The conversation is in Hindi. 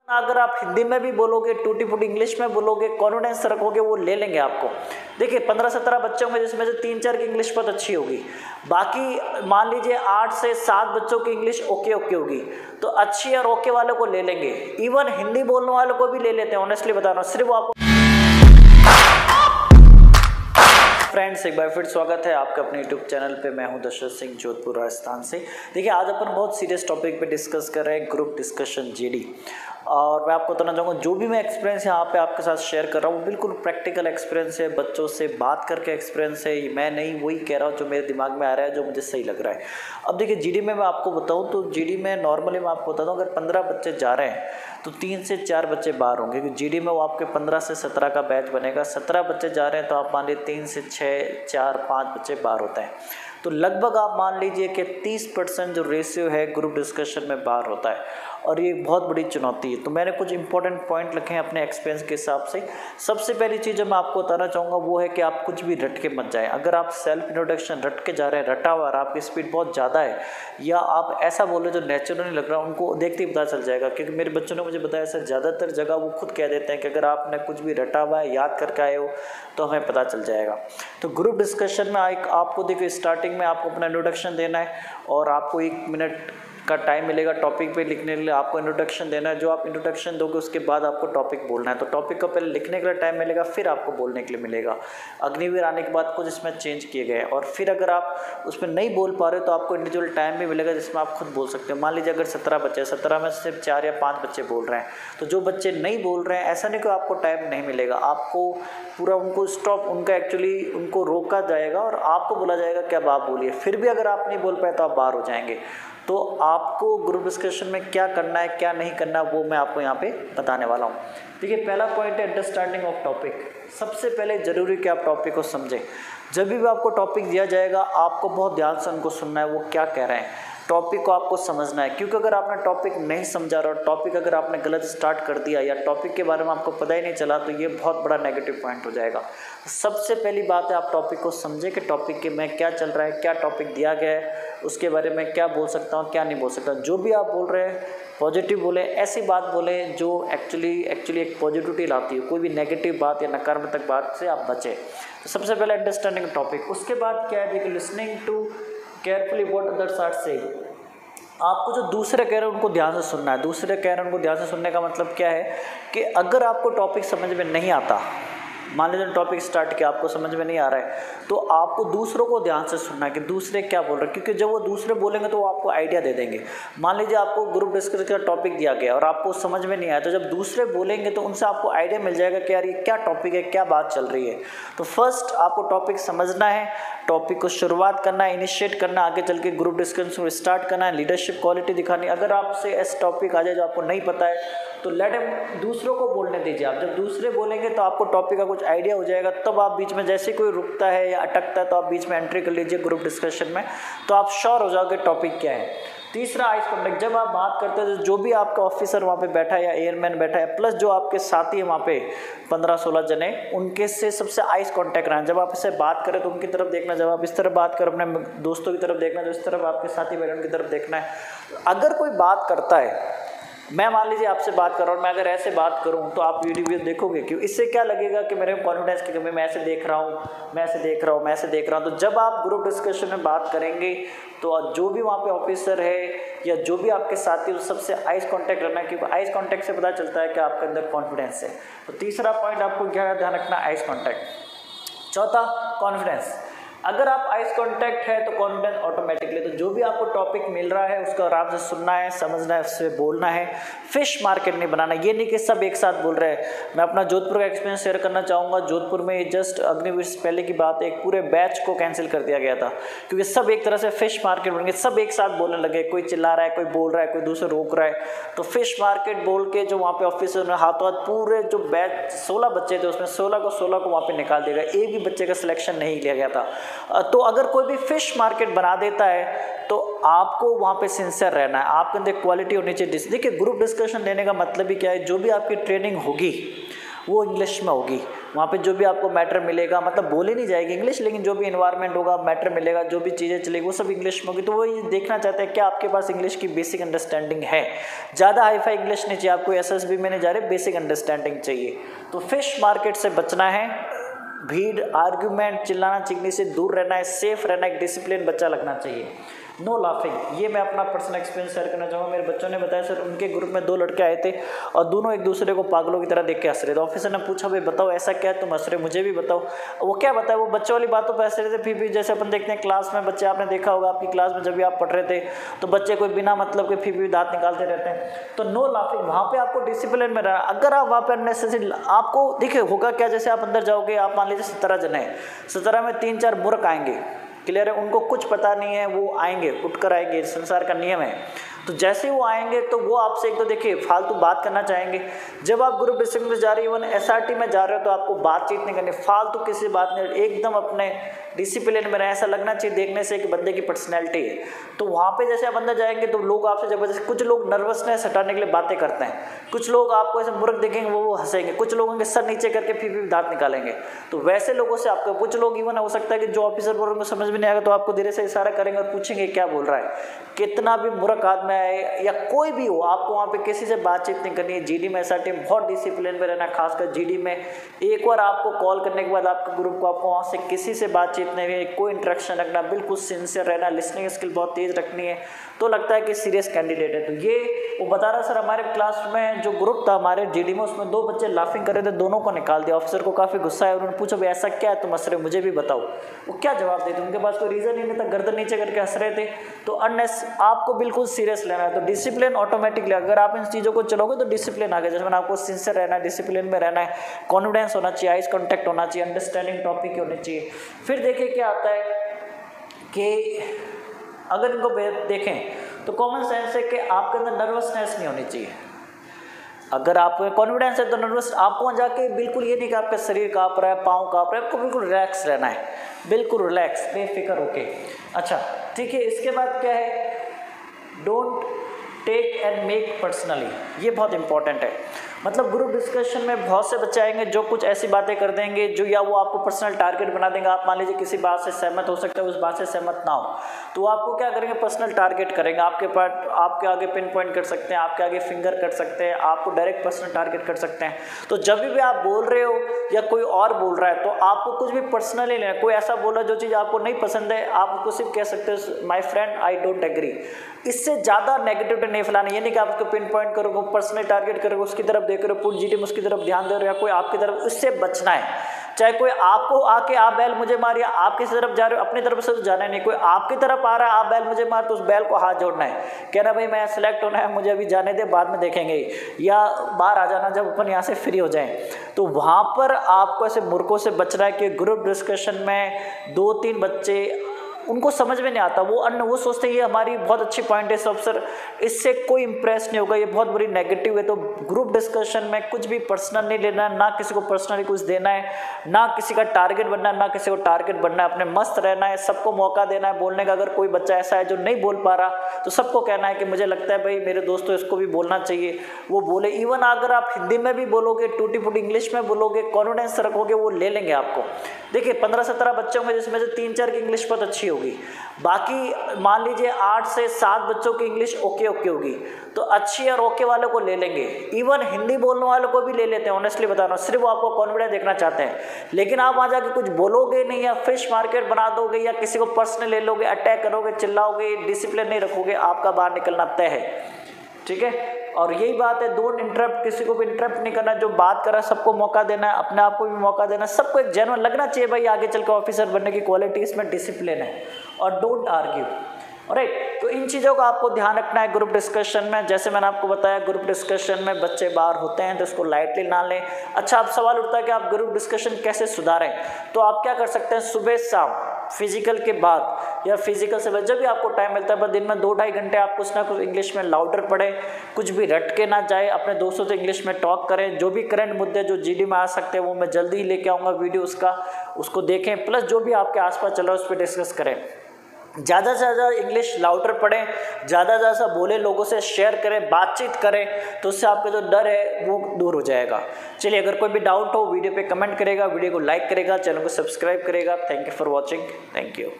अगर आप हिंदी में भी बोलोगे, टूटी फूटी इंग्लिश में बोलोगे, कॉन्फिडेंस रखोगे, वो ले लेंगे आपको। देखिए 15-17 बच्चे होंगे जिसमें से 3-4 की इंग्लिश बहुत अच्छी होगी, बाकी मान लीजिए 8 से 7 बच्चों की इंग्लिश ओके होगी, तो अच्छी और ओके वालों को ले लेंगे। इवन हिंदी बोलने वालों को भी ले लेते हैं, ऑनेस्टली बता रहा हूँ। सिर्फ आपको फ्रेंड्स एक बार फिर स्वागत है आपके अपने यूट्यूब चैनल पे। मैं हूं दशरथ सिंह, जोधपुर राजस्थान से। देखिए आज अपन बहुत सीरियस टॉपिक पे डिस्कस कर रहे हैं, ग्रुप डिस्कशन जीडी। और मैं आपको बताना चाहूँगा जो भी मैं एक्सपीरियंस यहाँ पे आपके साथ शेयर कर रहा हूँ वो बिल्कुल प्रैक्टिकल एक्सपीरियंस है, बच्चों से बात करके एक्सपीरियंस है। मैं नहीं वही कह रहा हूँ जो मेरे दिमाग में आ रहा है, जो मुझे सही लग रहा है। अब देखिए जीडी में मैं आपको बताऊँ तो जीडी में नॉर्मली मैं आपको बताता हूँ, अगर 15 बच्चे जा रहे हैं तो 3 से 4 बच्चे बाहर होंगे, क्योंकि जीडी में वो आपके 15 से 17 का बैच बनेगा। 17 बच्चे जा रहे हैं तो आप मान लीजिए 3 से 6, 4, 5 बच्चे बाहर होते हैं, तो लगभग आप मान लीजिए कि 30% जो रेशियो है ग्रुप डिस्कशन में बाहर होता है। और ये बहुत बड़ी चुनौती है। तो मैंने कुछ इंपॉर्टेंट पॉइंट लिखे हैं अपने एक्सपीरियंस के हिसाब से। सबसे पहली चीज़ जो मैं आपको बताना चाहूँगा वो है कि आप कुछ भी रट के मत जाएं। अगर आप सेल्फ इंट्रोडक्शन रट के जा रहे हैं, रटा हुआ, आपकी स्पीड बहुत ज़्यादा है, या आप ऐसा बोले जो नेचुरली लग रहा है, उनको देखते ही पता चल जाएगा। क्योंकि मेरे बच्चों ने मुझे बताया ऐसा ज़्यादातर जगह वो खुद कह देते हैं कि अगर आपने कुछ भी रटा हुआ है, याद करके आए हो, तो हमें पता चल जाएगा। तो ग्रुप डिस्कशन में आपको देखिए स्टार्टिंग में आपको अपना इंट्रोडक्शन देना है और आपको 1 मिनट का टाइम मिलेगा टॉपिक पे लिखने के लिए। आपको इंट्रोडक्शन देना है, जो आप इंट्रोडक्शन दोगे उसके बाद आपको टॉपिक बोलना है। तो टॉपिक को पहले लिखने के लिए टाइम मिलेगा, फिर आपको बोलने के लिए मिलेगा। अग्निवीर आने के बाद कुछ इसमें चेंज किए गए, और फिर अगर आप उसमें नहीं बोल पा रहे हो तो आपको इंडिविजुअल टाइम भी मिलेगा जिसमें आप खुद बोल सकते हो। मान लीजिए अगर 17 बच्चे, 17 में सिर्फ 4 या 5 बच्चे बोल रहे हैं, तो जो बच्चे नहीं बोल रहे हैं, ऐसा नहीं कि आपको टाइम नहीं मिलेगा, आपको पूरा उनको स्टॉप, उनका एक्चुअली उनको रोका जाएगा और आपको बोला जाएगा कि अब आप बोलिए। फिर भी अगर आप नहीं बोल पाए तो आप बाहर हो जाएंगे। तो आपको ग्रुप डिस्कशन में क्या करना है, क्या नहीं करना, वो मैं आपको यहाँ पे बताने वाला हूँ। देखिए पहला पॉइंट है अंडरस्टैंडिंग ऑफ टॉपिक। सबसे पहले ज़रूरी कि आप टॉपिक को समझें। जब भी आपको टॉपिक दिया जाएगा आपको बहुत ध्यान से उनको सुनना है, वो क्या कह रहे हैं, टॉपिक को आपको समझना है। क्योंकि अगर आपने टॉपिक नहीं समझा और टॉपिक अगर आपने गलत स्टार्ट कर दिया या टॉपिक के बारे में आपको पता ही नहीं चला, तो ये बहुत बड़ा नेगेटिव पॉइंट हो जाएगा। सबसे पहली बात है आप टॉपिक को समझें कि टॉपिक के में क्या चल रहा है, क्या टॉपिक दिया गया है, उसके बारे में क्या बोल सकता हूँ, क्या नहीं बोल सकता। जो भी आप बोल रहे हैं पॉजिटिव बोले, ऐसी बात बोले जो एक्चुअली एक पॉजिटिविटी लाती है। कोई भी नेगेटिव बात या नकारात्मक बात से आप बचें। तो सबसे पहले अंडरस्टैंडिंग टॉपिक। उसके बाद क्या है, देखिए listening to carefully what others are saying. आपको जो दूसरे कह रहे हैं उनको ध्यान से सुनना है। दूसरे कह रहे हैं उनको ध्यान से सुनने का मतलब क्या है कि अगर आपको टॉपिक समझ में नहीं आता, मान लीजिए टॉपिक स्टार्ट किया, आपको समझ में नहीं आ रहा है, तो आपको दूसरों को ध्यान से सुनना है कि दूसरे क्या बोल रहे हैं। क्योंकि जब वो दूसरे बोलेंगे तो वो आपको आइडिया दे देंगे। मान लीजिए आपको ग्रुप डिस्कशन का टॉपिक दिया गया और आपको समझ में नहीं आया, तो जब दूसरे बोलेंगे तो उनसे आपको आइडिया मिल जाएगा कि यार ये क्या टॉपिक है, क्या बात चल रही है। तो फर्स्ट आपको टॉपिक समझना है, टॉपिक को शुरुआत करना है, इनिशिएट करना, आगे चल के ग्रुप डिस्कशन को स्टार्ट करना है, लीडरशिप क्वालिटी दिखानी। अगर आपसे ऐसा टॉपिक आ जाए जो आपको नहीं पता है तो लेट हिम, दूसरों को बोलने दीजिए। आप जब दूसरे बोलेंगे तो आपको टॉपिक का कुछ आइडिया हो जाएगा, तब आप बीच में जैसे कोई रुकता है या अटकता है तो आप बीच में एंट्री कर लीजिए ग्रुप डिस्कशन में, तो आप श्योर हो जाओगे टॉपिक क्या है। तीसरा आइज कॉन्टैक्ट। जब आप बात करते हैं तो जो भी आपका ऑफिसर वहाँ पे बैठा है या एयरमैन बैठा है, प्लस जो आपके साथी है वहाँ पे 15-16 जने, उनके से सबसे आइज कॉन्टैक्ट रहना। जब आप इससे बात करें तो उनकी तरफ देखना, जब आप इस तरफ बात करें अपने दोस्तों की तरफ देखना, जो इस तरफ आपके साथी बैठे उनकी तरफ देखना है। अगर कोई बात करता है, मैं मान लीजिए आपसे बात कर रहा हूँ, मैं अगर ऐसे बात करूँ तो आप वीडियो देखोगे क्यों, इससे क्या लगेगा कि मेरे कॉन्फिडेंस की कमी, मैं ऐसे देख रहा हूँ, मैं ऐसे देख रहा हूँ, मैं ऐसे देख रहा हूँ। तो जब आप ग्रुप डिस्कशन में बात करेंगे तो जो भी वहाँ पे ऑफिसर है या जो भी आपके साथी, उस सबसे आइज कांटेक्ट रखना है, क्योंकि आइज कांटेक्ट से पता चलता है कि आपके अंदर कॉन्फिडेंस है। तो तीसरा पॉइंट आपको क्या ध्यान रखना, आइज कांटेक्ट। चौथा कॉन्फिडेंस। अगर आप आइज कांटेक्ट है तो कॉन्फिडेंस ऑटोमेटिकली। तो जो भी आपको टॉपिक मिल रहा है उसको आराम से सुनना है, समझना है, उससे बोलना है। फिश मार्केट नहीं बनाना। ये नहीं कि सब एक साथ बोल रहे हैं। मैं अपना जोधपुर का एक्सपीरियंस शेयर करना चाहूँगा। जोधपुर में जस्ट अग्निवीर से पहले की बात है, एक पूरे बैच को कैंसिल कर दिया गया था क्योंकि सब एक तरह से फिश मार्केट बन गए। सब एक साथ बोलने लगे, कोई चिल्ला रहा है, कोई बोल रहा है, कोई दूसरे रोक रहा है। तो फिश मार्केट बोल के जो वहाँ पे ऑफिसर ने हाथों हाथ पूरे जो बैच 16 बच्चे थे उसमें 16 को वहाँ पे निकाल दिया गया। एक भी बच्चे का सिलेक्शन नहीं लिया गया था। तो अगर कोई भी फिश मार्केट बना देता है तो आपको वहाँ पे सिंसियर रहना है, आपके अंदर क्वालिटी होनी चाहिए। देखिए ग्रुप डिस्कशन लेने का मतलब ही क्या है, जो भी आपकी ट्रेनिंग होगी वो इंग्लिश में होगी। वहाँ पे जो भी आपको मैटर मिलेगा, मतलब बोली नहीं जाएगी इंग्लिश, लेकिन जो भी इन्वायरमेंट होगा, मैटर मिलेगा, जो भी चीज़ें चलेगी वो सब इंग्लिश में होगी। तो वो ये देखना चाहते हैं क्या आपके पास इंग्लिश की बेसिक अंडरस्टैंडिंग है। ज़्यादा हाईफाई इंग्लिश नहीं चाहिए आपको, SSB में नहीं जा रहे, बेसिक अंडरस्टैंडिंग चाहिए। तो फिश मार्केट से बचना है, भीड़, आर्ग्यूमेंट, चिल्लाना चिल्लाने से दूर रहना है, सेफ रहना है, एक डिसिप्लिन बच्चा लगना चाहिए। नो लाफिंग, ये मैं अपना पर्सनल एक्सपीरियंस शेयर करना चाहूँगा। मेरे बच्चों ने बताया सर उनके ग्रुप में 2 लड़के आए थे और दोनों एक दूसरे को पागलों की तरह देख के हंस रहे थे। ऑफिसर ने पूछा भाई बताओ ऐसा क्या है तुम हंस रहे, मुझे भी बताओ। वो क्या बताया, वो बच्चों वाली बातों पर हंस रहे थे। फिर भी जैसे अपन देखते हैं क्लास में बच्चे, आपने देखा होगा आपकी क्लास में जब भी आप पढ़ रहे थे तो बच्चे कोई बिना मतलब के फिर भी दांत निकालते रहते हैं। तो नो लाफिंग, वहाँ पर आपको डिसिप्लिन में रहना। अगर आप वहाँ पर अननेसेसरी, आपको देखिए होगा क्या, जैसे आप अंदर जाओगे, आप मान लीजिए 17 जन है, 17 में 3-4 मूर्ख आएंगे, क्लियर है, उनको कुछ पता नहीं है, वो आएंगे, उठकर आएंगे, संसार का नियम है। तो जैसे ही वो आएंगे तो वो आपसे एक तो देखिए फालतू बात करना चाहेंगे। जब आप ग्रुप डिस्कशन में जा रहे हो, इवन SRT में जा रहे हो, तो आपको बातचीत नहीं करनी, फालतू किसी बात नहीं, एकदम अपने डिसिप्लिन में रहे। ऐसा लगना चाहिए देखने से कि बंदे की पर्सनैलिटी है। तो वहाँ पे जैसे आप अंदर जाएंगे तो लोग आपसे जबरदस्ती, कुछ लोग नर्वसनेस हटाने के लिए बातें करते हैं, कुछ लोग आपको ऐसे मूर्ख देखेंगे वो हंसेंगे, कुछ लोगों के सर नीचे करके फिर भी दांत निकालेंगे। तो वैसे लोगों से आपको, कुछ लोग इवन हो सकता है कि जो ऑफिसर बोल रहे समझ में नहीं आएगा तो आपको धीरे से इशारा करेंगे और पूछेंगे क्या बोल रहा है। कितना भी मूर्ख आदमी आए या कोई भी हो, आपको वहाँ पे किसी से बातचीत नहीं करनी है। GD में SRT में बहुत डिसिप्लिन में रहना, खासकर GD में। एक बार आपको कॉल करने के बाद आपके ग्रुप को, आपको वहाँ से किसी से बातचीत नहीं है, कोई इंटरेक्शन रखना, बिल्कुल सिंसियर रहना, लिसनिंग स्किल बहुत तेज रखनी है, तो लगता है कि सीरियस कैंडिडेट है। तो ये वो बता रहा सर हमारे क्लास में जो ग्रुप था हमारे GD में, उसमें 2 बच्चे लाफिंग कर रहे थे, दोनों को निकाल दिया। ऑफिसर को काफ़ी गुस्सा है, उन्होंने पूछा भाई ऐसा क्या है तुम हंस रहे हो, मुझे भी बताओ। वो क्या जवाब देते, उनके पास कोई रीज़न ही नहीं था, गर्दन नीचे करके हंस रहे थे। तो आपको बिल्कुल सीरियस लेना है। तो डिसिप्लिन ऑटोमेटिकली, अगर आप इन चीज़ों को चलोगे तो डिसिप्लिन आ गया। जैसे मैंने आपको सिंसियर रहना है, डिसिप्लिन में रहना है, कॉन्फिडेंस होना चाहिए, आइज कॉन्टैक्ट होना चाहिए, अंडरस्टैंडिंग टॉपिक होनी चाहिए। फिर देखिए क्या आता है कि अगर इनको देखें तो कॉमन सेंस है कि आपके अंदर नर्वसनेस नहीं होनी चाहिए। अगर आपको कॉन्फिडेंस है तो नर्वस, आपको वहाँ जाके बिल्कुल ये नहीं कि आपका शरीर काँप रहा है, पाँव काँप रहा है, आपको बिल्कुल रिलैक्स रहना है, बिल्कुल रिलैक्स, बेफिक्र होके। अच्छा ठीक है, इसके बाद क्या है, don't take and make personally, ये बहुत इंपॉर्टेंट है। मतलब ग्रुप डिस्कशन में बहुत से बच्चे आएंगे जो कुछ ऐसी बातें कर देंगे जो, या वो आपको पर्सनल टारगेट बना देंगे। आप मान लीजिए किसी बात से सहमत हो सकता है, उस बात से सहमत ना हो, तो आपको क्या करेंगे, पर्सनल टारगेट करेंगे। आपके आगे पिन पॉइंट कर सकते हैं, आपके आगे फिंगर कर सकते हैं, आपको डायरेक्ट पर्सनल टारगेट कर सकते हैं। तो जब भी आप बोल रहे हो या कोई और बोल रहा है तो आपको कुछ भी पर्सनली लेना। कोई ऐसा बोला जो चीज़ आपको नहीं पसंद है, आप उसको सिर्फ कह सकते हो my friend I don't agree. इससे ज़्यादा नेगेटिविटी नहीं फैलाना। ये नहीं कि आप उसको पिन पॉइंट करोगे, पर्सनल टारगेट करोगे, उसकी तरफ देख रहे हो, पूरी GD में उसकी तरफ ध्यान दे रहे हो, या कोई आपकी तरफ, उससे बचना है। चाहे कोई आपको आके आप बैल मुझे मार, या आप किसी तरफ जा रहे हो, अपनी तरफ से तो जाना नहीं। कोई आपकी तरफ आ रहा है, आप बैल मुझे मार, तो उस बैल को हाथ जोड़ना है, कहना भाई मैं सेलेक्ट होना है, मुझे अभी जाने दे, बाद में देखेंगे, या बाहर आ जाना जब अपन यहाँ से फ्री हो जाएं। तो वहाँ पर आपको ऐसे मूर्खों से बचना है कि ग्रुप डिस्कशन में 2-3 बच्चे, उनको समझ में नहीं आता, वो सोचते हैं ये हमारी बहुत अच्छी पॉइंट है सब सर, इससे कोई इंप्रेस नहीं होगा, ये बहुत बुरी नेगेटिव है। तो ग्रुप डिस्कशन में कुछ भी पर्सनल नहीं लेना है, ना किसी को पर्सनली कुछ देना है, ना किसी का टारगेट बनना है, ना किसी को टारगेट बनना है। अपने मस्त रहना है, सबको मौका देना है बोलने का। अगर कोई बच्चा ऐसा है जो नहीं बोल पा रहा तो सबको कहना है कि मुझे लगता है भाई मेरे दोस्तों इसको भी बोलना चाहिए, वो बोले। इवन अगर आप हिंदी में भी बोलोगे, टूटी फूटी इंग्लिश में बोलोगे, कॉन्फिडेंस रखोगे, वो ले लेंगे आपको। देखिए 15-17 बच्चों में जिसमें से 3-4 की इंग्लिश बहुत अच्छी होगी, बाकी मान लीजिए 8 से 7 बच्चों की इंग्लिश ओके होगी, तो अच्छी और ओके वालों को ले लेंगे। इवन हिंदी बोलने वालों को भी ले लेते हैं, ऑनेस्टली बता रहा हूँ, सिर्फ वो आपको कॉन्फिडेंस देखना चाहते हैं। लेकिन आप वहाँ जाके कुछ बोलोगे नहीं, या फिश मार्केट बना दोगे, या किसी को पर्सनल ले लोगे, अटैक करोगे, चिल्लाओगे, डिसिप्लिन नहीं रखोगे, आपका बाहर निकलना तय है। ठीक है, और यही बात है, डोंट इंटरप्ट, किसी को भी इंटरप्ट नहीं करना। जो बात कर रहा है सबको मौका देना है, अपने आप को भी मौका देना, सबको एक जेन्युइन लगना चाहिए भाई आगे चल के ऑफिसर बनने की क्वालिटी इसमें डिसिप्लिन है। और डोंट आर्ग्यू, राइट। तो इन चीज़ों का आपको ध्यान रखना है ग्रुप डिस्कशन में। जैसे मैंने आपको बताया ग्रुप डिस्कशन में बच्चे बाहर होते हैं तो इसको लाइटली ना लें। अच्छा, अब सवाल उठता है कि आप ग्रुप डिस्कशन कैसे सुधारें। तो आप क्या कर सकते हैं, सुबह शाम फिजिकल के बाद या फिजिकल से जब भी आपको टाइम मिलता है, बस दिन में 2-2.5 घंटे आप कुछ ना कुछ इंग्लिश में लाउडर पढ़ें, कुछ भी रट के ना जाए, अपने दोस्तों से इंग्लिश में टॉक करें। जो भी करंट मुद्दे जो GD में आ सकते हैं वो मैं जल्दी ही लेके आऊँगा वीडियो उसको देखें, प्लस जो भी आपके आसपास चल रहा है उस पर डिस्कस करें। ज़्यादा से ज़्यादा इंग्लिश लाउडर पढ़ें, ज़्यादा से ज़्यादा बोले, लोगों से शेयर करें, बातचीत करें, तो उससे आपका जो डर है वो दूर हो जाएगा। चलिए, अगर कोई भी डाउट हो वीडियो पे कमेंट करेगा, वीडियो को लाइक करेगा, चैनल को सब्सक्राइब करेगा। Thank you for watching. Thank you.